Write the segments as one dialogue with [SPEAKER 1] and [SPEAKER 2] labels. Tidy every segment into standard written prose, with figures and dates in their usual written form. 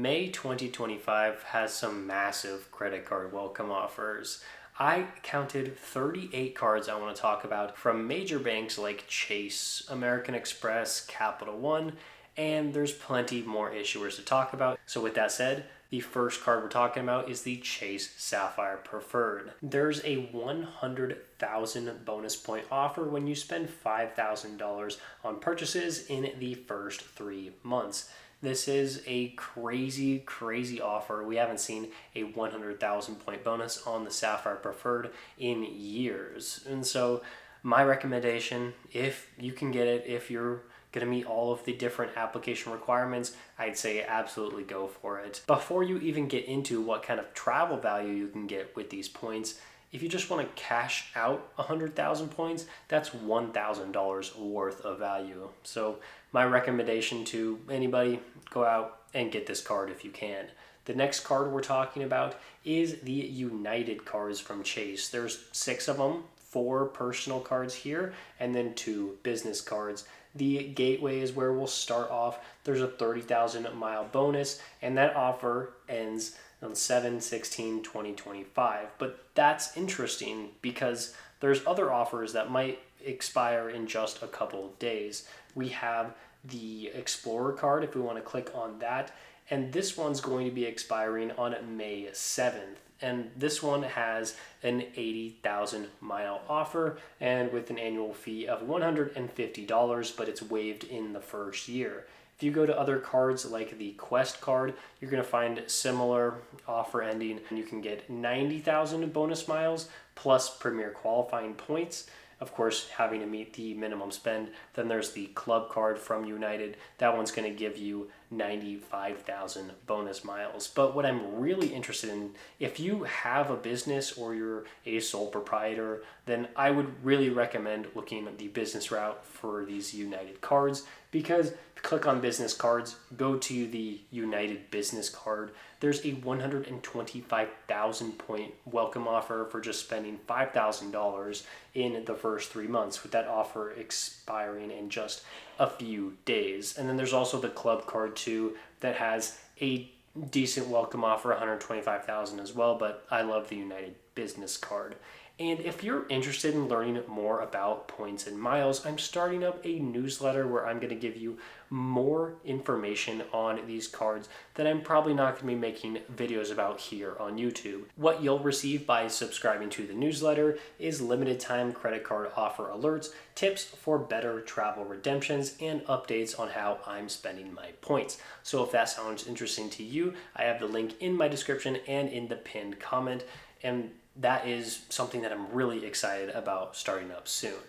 [SPEAKER 1] May 2025 has some massive credit card welcome offers. I counted 38 cards I want to talk about from major banks like Chase, American Express, Capital One, and there's plenty more issuers to talk about. So with that said, the first card we're talking about is the Chase Sapphire Preferred. There's a 100,000 bonus point offer when you spend $5,000 on purchases in the first 3 months. This is a crazy, crazy offer. We haven't seen a 100,000 point bonus on the Sapphire Preferred in years. And so my recommendation, if you can get it, if you're going to meet all of the different application requirements, I'd say absolutely go for it. Before you even get into what kind of travel value you can get with these points, if you just want to cash out 100,000 points, that's $1,000 worth of value. So my recommendation to anybody, go out and get this card if you can. The next card we're talking about is the United cards from Chase. There's 6 of them, 4 personal cards here, and then 2 business cards. The Gateway is where we'll start off. There's a 30,000 mile bonus, and that offer ends on 7/16/2025. But that's interesting because there's other offers that might expire in just a couple of days. We have the Explorer card if we want to click on that, and this one's going to be expiring on May 7th. And this one has an 80,000 mile offer and with an annual fee of $150, but it's waived in the first year. If you go to other cards like the Quest card, you're going to find similar offer ending, and you can get 90,000 bonus miles plus premier qualifying points. Of course, having to meet the minimum spend. Then there's the Club card from United. That one's going to give you 95,000 bonus miles. But what I'm really interested in, if you have a business or you're a sole proprietor, then I would really recommend looking at the business route for these United cards, because if you click on business cards, go to the United business card, there's a 125,000 point welcome offer for just spending $5,000 in the first 3 months, with that offer expiring in just a few days. And then there's also the Club card too that has a decent welcome offer, 125,000 as well, but I love the United business card. And if you're interested in learning more about points and miles, I'm starting up a newsletter where I'm going to give you more information on these cards that I'm probably not going to be making videos about here on YouTube. What you'll receive by subscribing to the newsletter is limited time credit card offer alerts, tips for better travel redemptions, and updates on how I'm spending my points. So if that sounds interesting to you, I have the link in my description and in the pinned comment. And that is something that I'm really excited about starting up soon.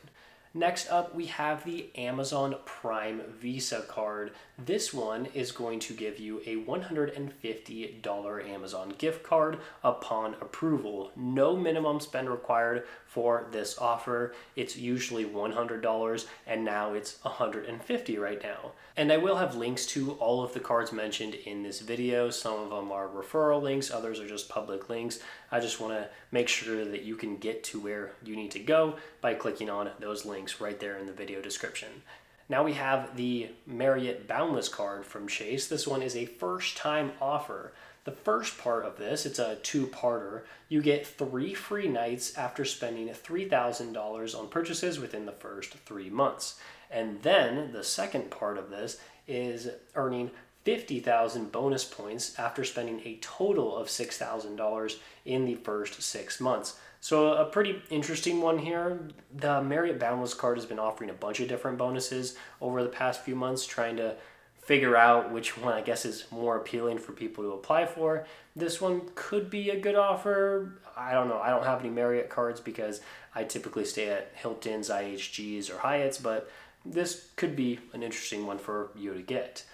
[SPEAKER 1] Next up, we have the Amazon Prime Visa card. This one is going to give you a $150 Amazon gift card upon approval. No minimum spend required for this offer. It's usually $100 and now it's $150 right now. And I will have links to all of the cards mentioned in this video. Some of them are referral links, others are just public links. I just want to make sure that you can get to where you need to go by clicking on those links right there in the video description. Now we have the Marriott Boundless card from Chase. This one is a first time offer. The first part of this, it's a 2-parter. You get 3 free nights after spending $3,000 on purchases within the first 3 months. And then the second part of this is earning 50,000 bonus points after spending a total of $6,000 in the first 6 months. So a pretty interesting one here. The Marriott Boundless card has been offering a bunch of different bonuses over the past few months, trying to figure out which one I guess is more appealing for people to apply for. This one could be a good offer. I don't know. I don't have any Marriott cards because I typically stay at Hilton's, IHG's, or Hyatt's, but this could be an interesting one for you to get.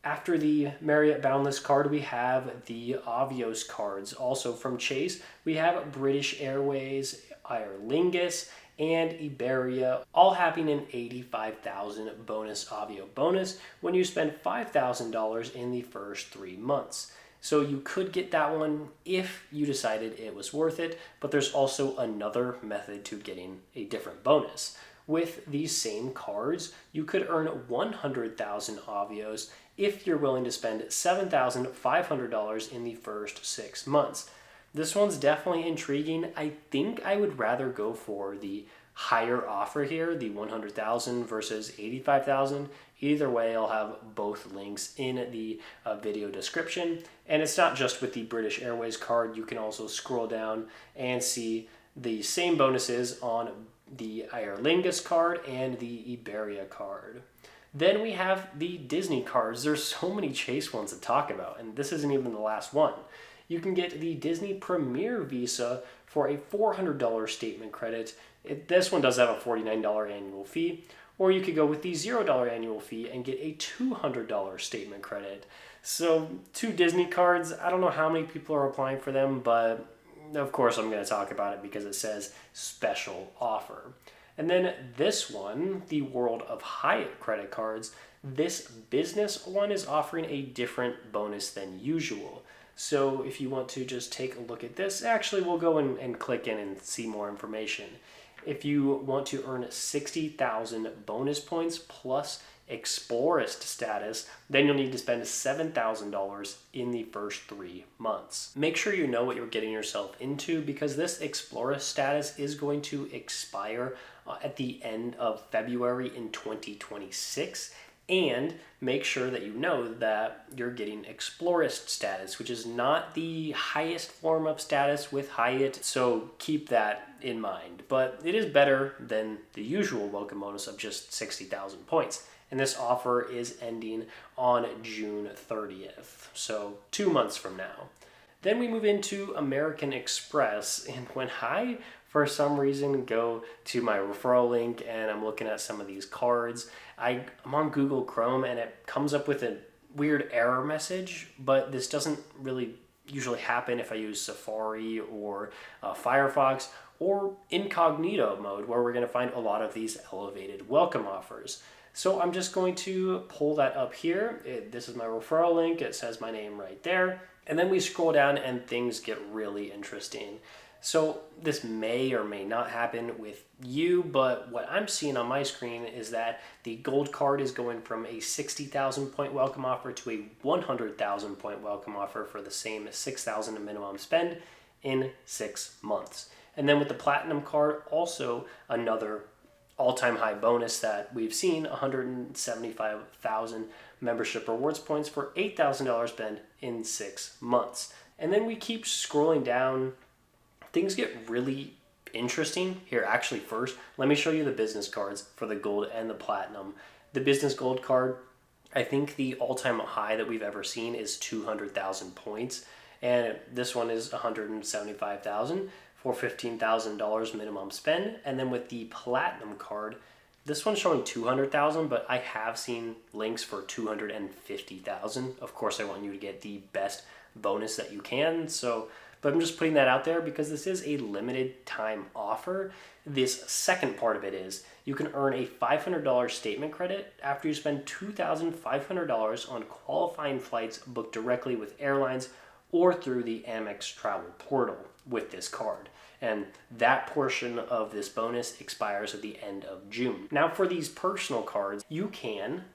[SPEAKER 1] After the Marriott Boundless card, we have the Avios cards, also from Chase. We have British Airways, Aer Lingus, and Iberia, all having an 85,000 bonus Avio bonus when you spend $5,000 in the first 3 months. So you could get that one if you decided it was worth it, but there's also another method to getting a different bonus. With these same cards, you could earn 100,000 Avios if you're willing to spend $7,500 in the first 6 months. This one's definitely intriguing. I think I would rather go for the higher offer here, the 100,000 versus 85,000. Either way, I'll have both links in the video description. And it's not just with the British Airways card. You can also scroll down and see the same bonuses on the Aer Lingus card and the Iberia card. Then we have the Disney cards. There's so many Chase ones to talk about, and this isn't even the last one. You can get the Disney Premier Visa for a $400 statement credit. This one does have a $49 annual fee, or you could go with the $0 annual fee and get a $200 statement credit. So 2 Disney cards, I don't know how many people are applying for them, but of course I'm going to talk about it because it says special offer. And then this one, the World of Hyatt credit cards, this business one is offering a different bonus than usual. So if you want to just take a look at this, actually we'll go and click in and see more information. If you want to earn 60,000 bonus points plus Explorist status, then you'll need to spend $7,000 in the first 3 months. Make sure you know what you're getting yourself into because this Explorist status is going to expire at the end of February in 2026. And make sure that you know that you're getting Explorist status, which is not the highest form of status with Hyatt, so keep that in mind. But it is better than the usual welcome bonus of just 60,000 points. And this offer is ending on June 30th, so 2 months from now. Then we move into American Express, and when I, for some reason, go to my referral link and I'm looking at some of these cards, I'm on Google Chrome and it comes up with a weird error message, but this doesn't really usually happen if I use Safari or Firefox or incognito mode, where we're going to find a lot of these elevated welcome offers. So I'm just going to pull that up here. This is my referral link. It says my name right there. And then we scroll down and things get really interesting. So this may or may not happen with you, but what I'm seeing on my screen is that the gold card is going from a 60,000 point welcome offer to a 100,000 point welcome offer for the same 6,000 minimum spend in 6 months. And then with the platinum card, also another all-time high bonus that we've seen, 175,000 membership rewards points for $8,000 spend in 6 months. And then we keep scrolling down. Things get really interesting here. Actually, first, let me show you the business cards for the gold and the platinum. The business gold card, I think the all-time high that we've ever seen is 200,000 points. And this one is 175,000 for $15,000 minimum spend. And then with the platinum card, this one's showing 200,000, but I have seen links for 250,000. Of course, I want you to get the best bonus that you can. But I'm just putting that out there because this is a limited time offer. This second part of it is you can earn a $500 statement credit after you spend $2,500 on qualifying flights booked directly with airlines or through the AMEX travel portal with this card. And that portion of this bonus expires at the end of June. Now for these personal cards, you can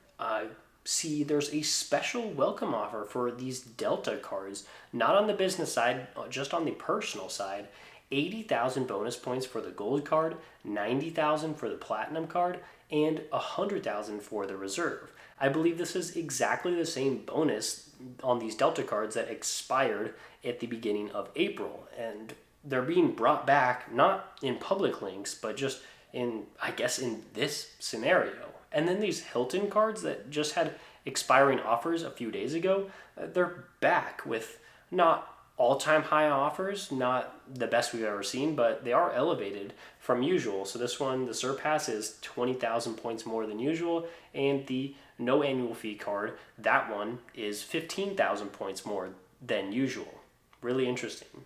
[SPEAKER 1] see there's a special welcome offer for these Delta cards, not on the business side, just on the personal side. 80,000 bonus points for the gold card, 90,000 for the platinum card, and 100,000 for the reserve. I believe this is exactly the same bonus on these Delta cards that expired at the beginning of April. And they're being brought back, not in public links, but just in this scenario. And then these Hilton cards that just had expiring offers a few days ago, they're back with not all-time high offers, not the best we've ever seen, but they are elevated from usual. So this one, the Surpass, is 20,000 points more than usual, and the no annual fee card, that one is 15,000 points more than usual. Really interesting.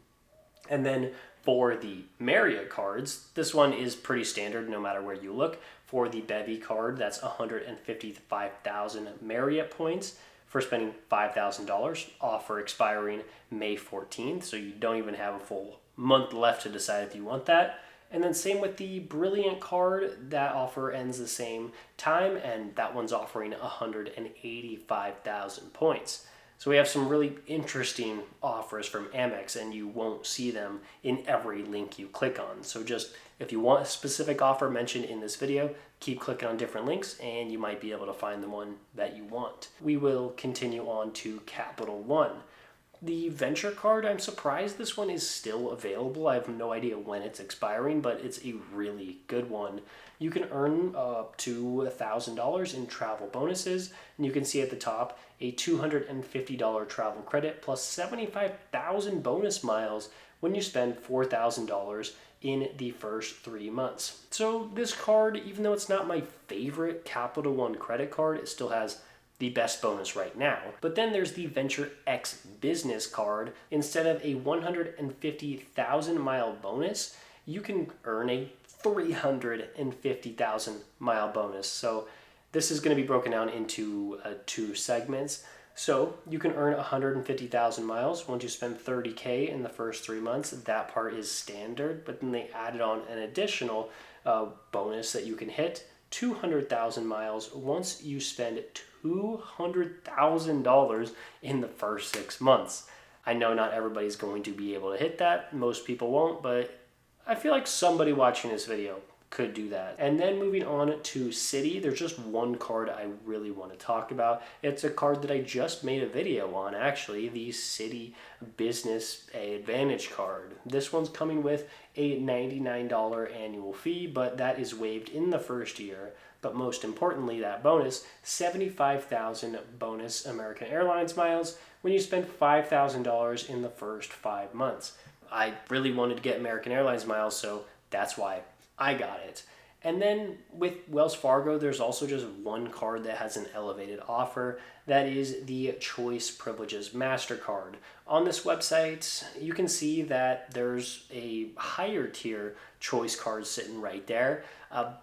[SPEAKER 1] And then for the Marriott cards, this one is pretty standard no matter where you look. For the Bevy card, that's 155,000 Marriott points for spending $5,000, offer expiring May 14th, so you don't even have a full month left to decide if you want that. And then same with the Brilliant card, that offer ends the same time, and that one's offering 185,000 points. So we have some really interesting offers from Amex, and you won't see them in every link you click on. So just if you want a specific offer mentioned in this video, keep clicking on different links and you might be able to find the one that you want. We will continue on to Capital One. The Venture card, I'm surprised this one is still available. I have no idea when it's expiring, but it's a really good one. You can earn up to $1,000 in travel bonuses, and you can see at the top a $250 travel credit plus 75,000 bonus miles when you spend $4,000 in the first 3 months. So this card, even though it's not my favorite Capital One credit card, it still has the best bonus right now. But then there's the Venture X Business card. Instead of a 150,000 mile bonus, you can earn a 350,000 mile bonus. So this is going to be broken down into 2 segments. So you can earn 150,000 miles once you spend 30K in the first 3 months. That part is standard, but then they added on an additional bonus that you can hit 200,000 miles once you spend $200,000 in the first 6 months. I know not everybody's going to be able to hit that. Most people won't, but I feel like somebody watching this video could do that. And then moving on to Citi, there's just one card I really want to talk about. It's a card that I just made a video on, actually, the Citi Business Advantage card. This one's coming with a $99 annual fee, but that is waived in the first year. But most importantly, that bonus, 75,000 bonus American Airlines miles when you spend $5,000 in the first 5 months. I really wanted to get American Airlines miles, so that's why I got it. And then with Wells Fargo, there's also just one card that has an elevated offer. That is the Choice Privileges MasterCard. On this website, you can see that there's a higher tier Choice card sitting right there.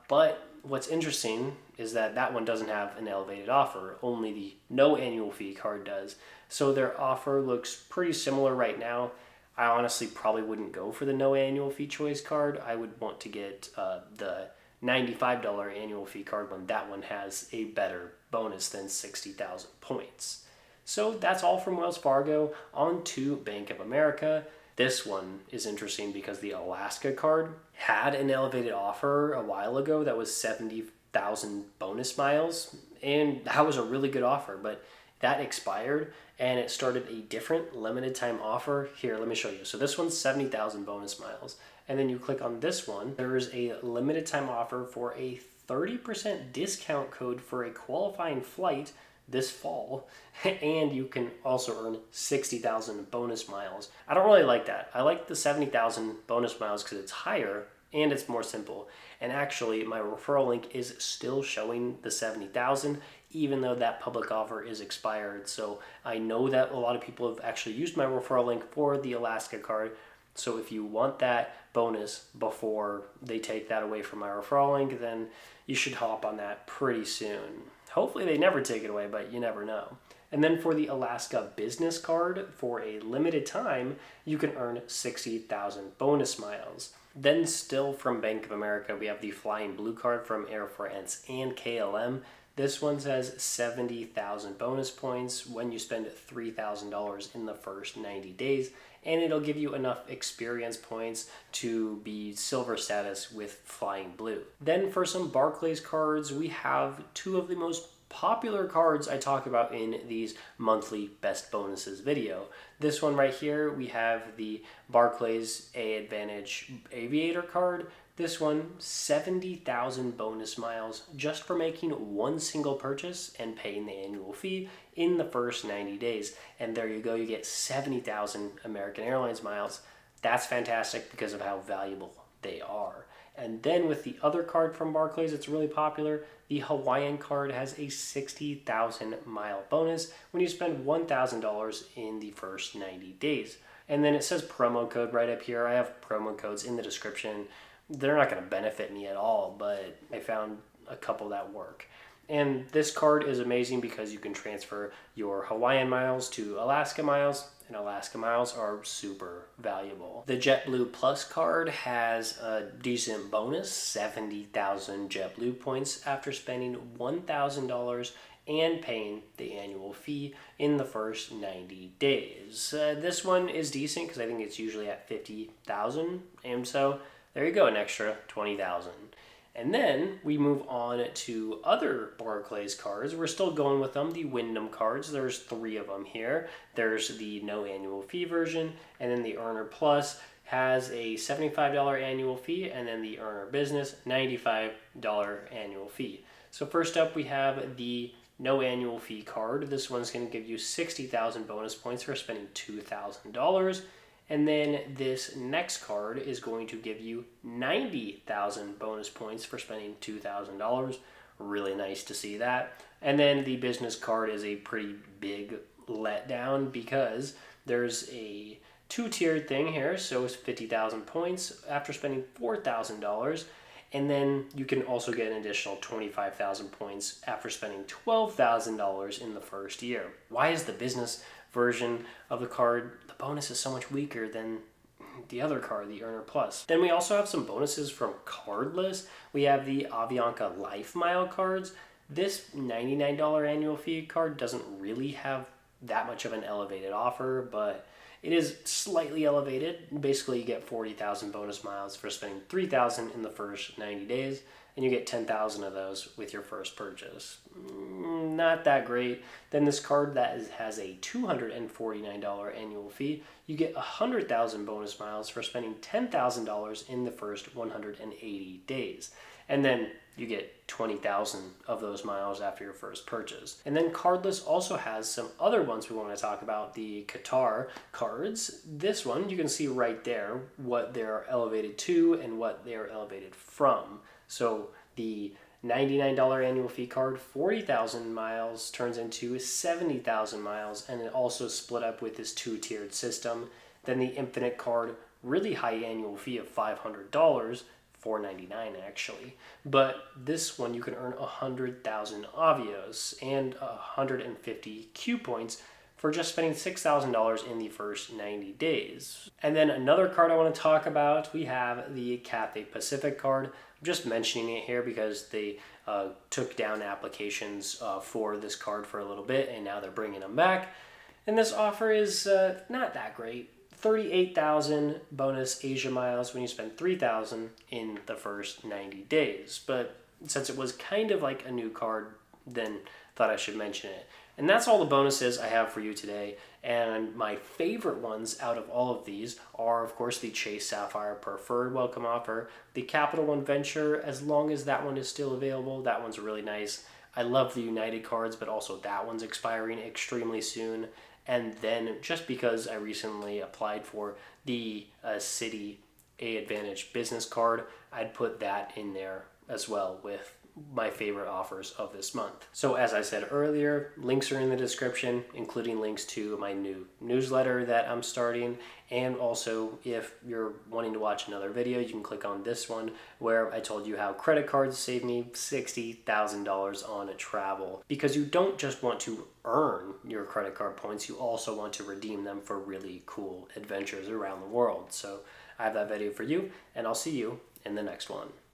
[SPEAKER 1] But what's interesting is that that one doesn't have an elevated offer. Only the no annual fee card does. So their offer looks pretty similar right now. I honestly probably wouldn't go for the no annual fee Choice card. I would want to get the $95 annual fee card when that one has a better bonus than 60,000 points. So that's all from Wells Fargo. On to Bank of America. This one is interesting because the Alaska card had an elevated offer a while ago that was 70,000 bonus miles, and that was a really good offer, but that expired and it started a different limited time offer. Here, let me show you. So this one's 70,000 bonus miles. And then you click on this one, there is a limited time offer for a 30% discount code for a qualifying flight this fall, and you can also earn 60,000 bonus miles. I don't really like that. I like the 70,000 bonus miles because it's higher and it's more simple. And actually, my referral link is still showing the 70,000, even though that public offer is expired. So I know that a lot of people have actually used my referral link for the Alaska card. So if you want that bonus before they take that away from my referral link, then you should hop on that pretty soon. Hopefully they never take it away, but you never know. And then for the Alaska Business card, for a limited time, you can earn 60,000 bonus miles. Then still from Bank of America, we have the Flying Blue card from Air France and KLM. This one says 70,000 bonus points when you spend $3,000 in the first 90 days, and it'll give you enough experience points to be silver status with Flying Blue. Then for some Barclays cards, we have two of the most popular cards I talk about in these monthly best bonuses video. This one right here, we have the Barclays Advantage Aviator card. This one, 70,000 bonus miles just for making one single purchase and paying the annual fee in the first 90 days. And there you go, you get 70,000 American Airlines miles. That's fantastic because of how valuable they are. And then with the other card from Barclays, it's really popular. The Hawaiian card has a 60,000 mile bonus when you spend $1,000 in the first 90 days. And then it says promo code right up here. I have promo codes in the description. They're not going to benefit me at all, but I found a couple that work. And this card is amazing because you can transfer your Hawaiian miles to Alaska miles, and Alaska miles are super valuable. The JetBlue Plus card has a decent bonus, 70,000 JetBlue points after spending $1,000 and paying the annual fee in the first 90 days. This one is decent because I think it's usually at 50,000, and so there you go, an extra 20,000. And then we move on to other Barclays cards. We're still going with them, the Wyndham cards. There's 3 of them here. There's the no annual fee version, and then the Earner Plus has a $75 annual fee, and then the Earner Business, $95 annual fee. So first up, we have the no annual fee card. This one's going to give you 60,000 bonus points for spending $2,000. And then this next card is going to give you 90,000 bonus points for spending $2,000. Really nice to see that. And then the business card is a pretty big letdown because there's a 2-tiered thing here. So it's 50,000 points after spending $4,000. And then you can also get an additional 25,000 points after spending $12,000 in the first year. Why is the business version of the card, the bonus is so much weaker than the other card, the Earner Plus? Then we also have some bonuses from Cardless. We have the Avianca Life Mile cards. This $99 annual fee card doesn't really have that much of an elevated offer, but it is slightly elevated. Basically, you get 40,000 bonus miles for spending $3,000 in the first 90 days, and you get 10,000 of those with your first purchase. Not that great. Then this card that has a $249 annual fee, you get 100,000 bonus miles for spending $10,000 in the first 180 days. And then you get 20,000 of those miles after your first purchase. And then Cardless also has some other ones we want to talk about, the Qatar cards. This one, you can see right there what they're elevated to and what they're elevated from. So the $99 annual fee card, 40,000 miles turns into 70,000 miles, and it also split up with this 2-tiered system. Then the Infinite card, really high annual fee of $500, $499 actually. But this one you can earn 100,000 Avios and 150 Q points for just spending $6,000 in the first 90 days. And then another card I want to talk about, we have the Cathay Pacific card. I'm just mentioning it here because they took down applications for this card for a little bit, and now they're bringing them back. And this offer is not that great. 38,000 bonus Asia miles when you spend 3,000 in the first 90 days. But since it was kind of like a new card, then thought I should mention it. And that's all the bonuses I have for you today. And my favorite ones out of all of these are, of course, the Chase Sapphire Preferred Welcome Offer, the Capital One Venture, as long as that one is still available. That one's really nice. I love the United cards, but also that one's expiring extremely soon. And then just because I recently applied for the Citi A Advantage business card, I'd put that in there as well with my favorite offers of this month. So as I said earlier, links are in the description, including links to my new newsletter that I'm starting. And also, if you're wanting to watch another video, you can click on this one where I told you how credit cards saved me $60,000 on travel. Because you don't just want to earn your credit card points, you also want to redeem them for really cool adventures around the world. So I have that video for you, and I'll see you in the next one.